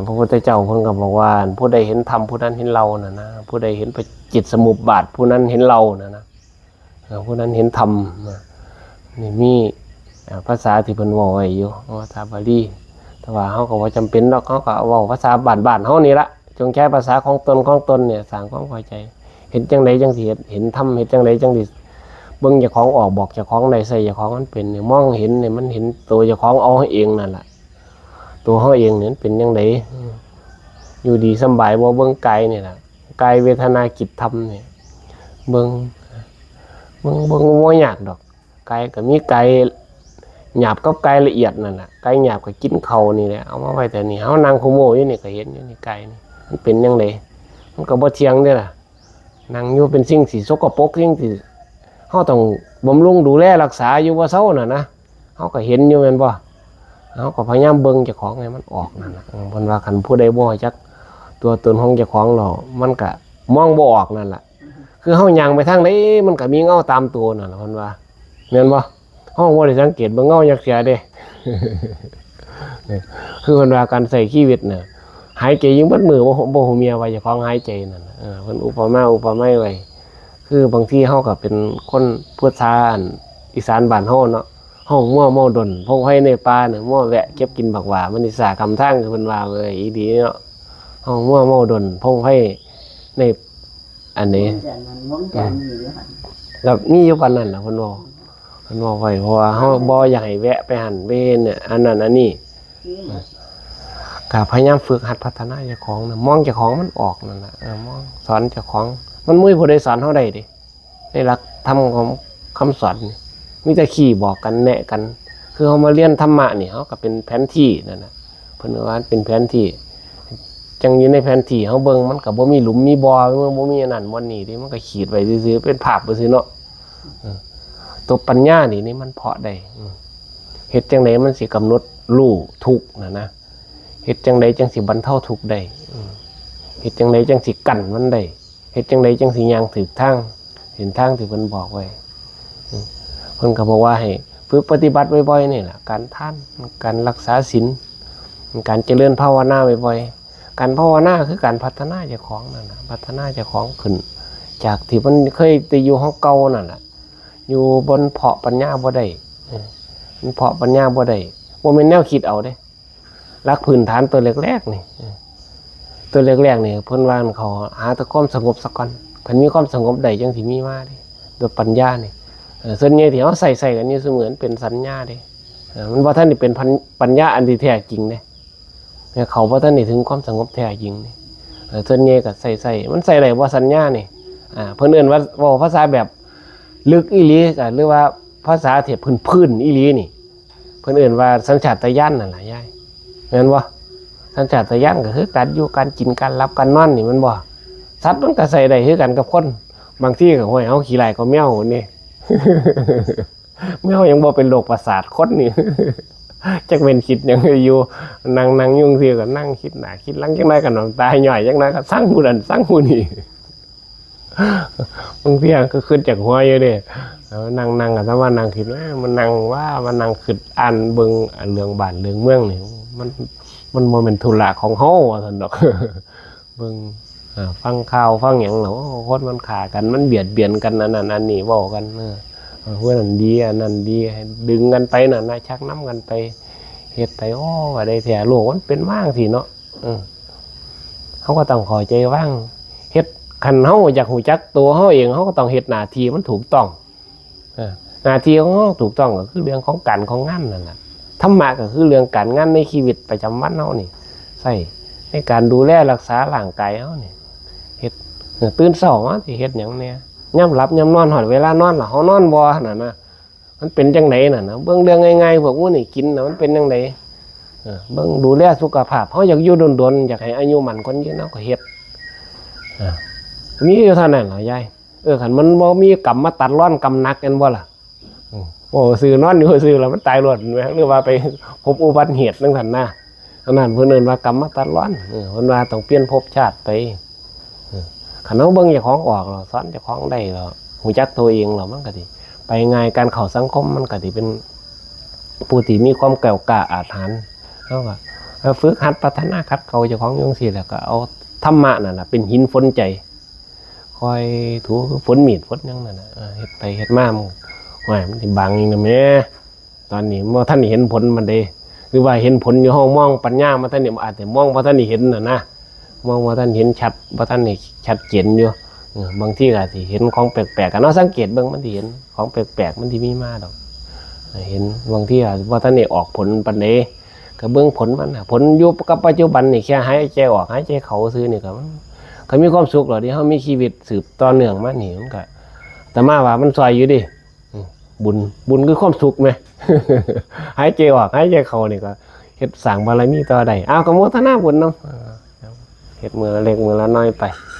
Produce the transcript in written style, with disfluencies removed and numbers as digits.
พระพุทธเจ้าเพิ่นก็บอกว่าผู้ใดเห็นธรรมผู้นั้นเห็นเราน่ะนะผู้ใดเห็นจิตสมุปบาทผู้นั้นเห็นเรานะผู้นั้นเห็นธรรมนี่มีภาษาที่เพิ่นเว้าไว้อยู่ภาษาบาลีแต่ว่าเฮาก็บ่จำเป็นหรอกเฮาก็เว้าภาษาบ้านๆเฮานี่ละจงใช้ภาษาของตนเนี่ยสร้างความเข้าใจเห็นจังไดจังสิเห็นธรรมเห็นจังไดจังสิเบิ่งเจ้าของออกบอกเจ้าของได้ใส่เจ้าของมันเป็นเนี่ยมองเห็นเนี่ยมันเห็นตัวเจ้าของเอาให้เองนั่นล่ะตัวเฮาเองเนี่ยเป็นจังไดอยู่ดีสบายบ่เบิ่งกายนี่ล่ะกายเวทนาจิตธรรมเนี่ยเบิ่งบ่ยากดอกกายก็มีกายหยาบกับกายละเอียดนั่นน่ะกายหยาบก็กินข้าวนี่แหละเอามาไว้แต่นี่เฮานั่งคุโมอยู่นี่ก็เห็นอยู่นี่กายนี่มันเป็นจังไดมันก็บ่เที่ยงเด้อล่ะนั่งอยู่เป็นสิ่งที่สกปรกสิ่งที่เฮาต้องบำรุงดูแลรักษาอยู่บ่เซาน่ะนะเฮาก็เห็นอยู่แม่นบ่เฮาก็พยายามเบิ่งเจ้าของให้มันออกนั่นน่ะเพิ่นว่าคันผู้ใดบ่รู้จักตัวตนของเจ้าของเรามันก็มองบ่ออกนั่นล่ะคือเฮาย่างไปทางใดมันก็มีเงาตามตัวนั่นล่ะเพิ่นว่าแม่นบ่เฮาบ่ได้สังเกตเบิ่งเงาจักเทื่อเด้ คือเพิ่นว่าการใช้ชีวิตน่ะหายใจยังเบิดมือบ่ฮู้เมียว่าเจ้าของหายใจนั่นน่ะเพิ่นอุปมาไว้คือบางทีเฮาก็เป็นคนพูดชาอีสานบ้านเฮาเนาะเฮามั่วเมาดนพงไผในป่าเนี่ยมั่วแวะเก็บกินบักหว่ามันสิสาคำทางคือเพิ่นว่าเลยอีดีเนาะเฮามั่วเมาดนพงไผในอันนี้แล้วมีอยู่ปานนั้นล่ะเพิ่นว่าไว้เพราะว่าเฮาบ่อยากให้แวะไปหั่นไปเนี่ยอันนั้นอันนี้ก็พยายามฝึกหัดพัฒนาเจ้าของนะมองเจ้าของมันออกนั่นน่ะมองสอนเจ้าของมันบ่มีผู้ใดสอนเฮาได้ดิในหลักธรรมของคำสอนนี่มีแต่ขี้บอกกันแนะกันคือเฮามาเรียนธรรมะนี่เฮาก็เป็นแผนที่นั่นน่ะเพิ่นว่าเป็นแผนที่จังอยู่ในแผนที่เฮาเบิ่งมันก็บ่มีหลุมมีบ่อบ่มีอันนั้นบ่นี่ดิมันก็ขีดไว้ซื่อๆเป็นภาพซื่อๆเนาะตัวปัญญานี่มันเพาะได้เฮ็ดจังไดมันสิกำหนดรู้ทุกข์นะเฮ็ดจังไดจังสิบรรเทาทุกข์ได้เฮ็ดจังไดจังสิกั้นมันได้เฮ็ดจังไดจังสิย่างถูกทางเห็นทางที่เพิ่นบอกไว้เพิ่นก็บอกว่าให้ฝึกปฏิบัติบ่อยๆนี่ล่ะการทานการรักษาศีลการเจริญภาวนาบ่อยๆการภาวนาคือการพัฒนาเจ้าของนั่นน่ะพัฒนาเจ้าของขึ้นจากที่มันเคยไปอยู่ห้องเก่านั่นน่ะอยู่บนเพาะปัญญาบ่ได้มันเพาะปัญญาบ่ได้บ่แม่นแนวคิดเอาเด้หลักพื้นฐานตัวแรกๆนี่ตัวแรกๆนี่เพิ่นว่าเขาหาแต่ความสงบสักก่อนคันมีความสงบได้จังสิมีมาเด้โดยปัญญานี่ส่วนใหญ่ที่เฮาใส่กันอยู่เสมือนเป็นสัญญาเด้มันบ่ทันได้เป็นปัญญาอันที่แท้จริงเด้เขาบ่ทันได้ถึงความสงบแท้จริงนี่ส่วนใหญ่ก็ใส่มันใส่ได้บ่สัญญานี่เพิ่นเอิ้นว่าเว้าภาษาแบบลึกอีหลีก็หรือว่าภาษาเทียบพื้นอีหลีนี่เพิ่นเอิ้นว่าสัญชาตญาณนั่นล่ะยายแม่นบ่สัญชาตญาณก็คือการอยู่การกินการหลับการนอนนี่มันบ่สัตว์มันก็ใส่ได้คือกันกับคนบางทีก็ห้วยเฮาขี้ไล่ก็แมวนี่ แมวยังบ่เป็นโรคประสาทคนนี่ จักเป็นคิดหยังอยู่นั่งยุ่งซื่อก็นั่งคิดหน้าคิดหลังจังได๋ก็น้ำตาย่อยจังได๋ก็สั่งผู้นั้นสั่งผู้นี้ บางทีก็ขึ้นจากหัวอยู่เด้นั่งก็ถ้าว่านั่งคิดมันนั่งว่ามันนั่งคิดอ่านเบิ่งเรื่องบ้านเรื่องเมืองนี่มันบ่แม่นธุระของเฮาว่าซั่นดอก เบิ่งฟังข่าวฟังหยังเนาะคนมันฆ่ากันมันเบียดเบียนกันอันนั้นอันนี้เว้ากันเพื่อนนั้นดีอันนั้นดีให้ดึงกันไปน่ะนะชักน้ำกันไปเฮ็ดไปโอ้ว่าได้แท้โลกมันเป็นว่างสิเนาะเฮาก็ต้องเข้าใจว่างเฮ็ดคันเฮาอยากรู้จักตัวเฮาเองเฮาก็ต้องเฮ็ดหน้าที่มันถูกต้องหน้าที่ของเฮาถูกต้องก็คือเรื่องของการของงานนั่นน่ะธรรมะก็คือเรื่องการงานในชีวิตประจำวันเฮานี่ใช้ในการดูแลรักษาร่างกายเฮานี่เฮ็ดตื่นเช้ามาสิเฮ็ดหยังแน่ยามหลับยามนอนฮอดเวลานอนล่ะเฮานอนบ่นั่นน่ะมันเป็นจังได๋น่ะนะเบิ่งเรื่องง่ายๆพวกมื้อนี่กินน่ะมันเป็นจังได๋เบิ่งดูแลสุขภาพเฮาอยากอยู่ดนๆอยากให้อายุมั่นคนยืนเฮาก็เฮ็ดมีอยู่เท่านั้นล่ะยายคันมันบ่มีกรรมมาตัดร้อนกรรมหนักกันบ่ล่ะโอ้ซื่อนอนอยู่ซื่อแล้วมันตายรวดแม่หรือว่าไปพบอุบัติเหตุจังซั่นนะอันนั้นเพิ่นเอิ้นว่ากรรมมาตัดร้อนเพิ่นว่าต้องเปลี่ยนภพชาติไปคันเฮาเบิ่งเจ้าของออกแล้วสอนเจ้าของได้แล้วรู้จักตัวเองแล้วมันก็สิไปง่ายการเข้าสังคมมันก็สิเป็นผู้ที่มีความแกร่งกล้าอาถรรพ์เฮาก็ ก็ฝึกหัดพัฒนาขัดเกลาเจ้าของจังซี่แหละก็เอาธรรมะนั่นน่ะเป็นหินฝนใจคอยถูฝนมีดฝนหยังนั่นน่ะเฮ็ดไปเฮ็ดมามันโอ้ยมันสิบางอีกนะแม่ตอนนี้บ่ทันได้เห็นผลมันเด้หรือว่าเห็นผลอยู่ห้องมองปัญญามาท่านนี่อาจจะมองบ่ทันได้เห็นน่ะนะมองบ่ทันเห็นชัดบ่ทันได้ชัดเจนอยู่บางทีก็สิเห็นของแปลกๆกันเนาะสังเกตเบิ่งมันสิเห็นของแปลกๆมันสิมีมาดอกเห็นบางทีอาจบ่ทันได้ออกผลปานใดก็เบิ่งผลมันน่ะผลอยู่กับปัจจุบันนี่แค่หายใจออกหายใจเข้าซื่อนี่ก็มันก็มีความสุขแล้วที่เฮามีชีวิตสืบต่อเนื่องมานี่มันก็แต่มาว่ามันซอยอยู่ดิบุญคือความสุขไหม หายใจออกหายใจเข้านี่ก็เฮ็ดสร้างบารมีต่อได้อ้าวก็โมทนาบุญนำเฮ็ดมือละเล็กมือละน้อยไป